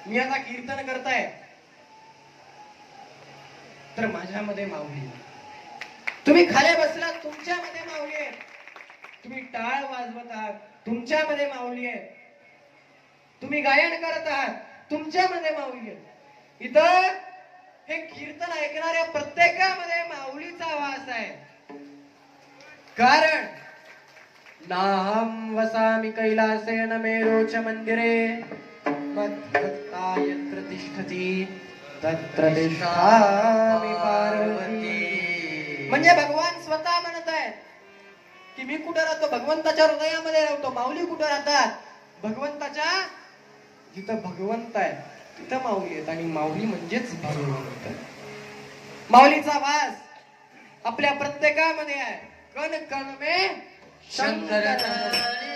मी आता कीर्तन करताय तर माझ्यामध्ये माऊली, तुम्ही खाली बसलात तुमच्यामध्ये माऊली आहे, तुम्ही टाळ वाजवत आहात तुमच्यामध्ये माऊली आहे, तुम्ही गायन करत आहात तुमच्यामध्ये माऊली आहे. इथं हे कीर्तन ऐकणाऱ्या प्रत्येकामध्ये माऊलीचा वास आहे. कारण नाहं वसामि कैलासे न मेरोच मंदिरे मद्भक्ता यत्र तिष्ठति तत्र तिष्ठामि पार्वती. म्हणजे भगवान स्वतः म्हणत आहेत की मी कुठे राहतो, भगवंताच्या हृदयामध्ये राहतो. माऊली कुठे राहतात, भगवंताच्या जिथं भगवंत आहे तिथं माऊली आहेत आणि माऊली म्हणजेच भगवंत. माऊलीचा वास आपल्या प्रत्येकामध्ये आहे. कण कण में शंकर.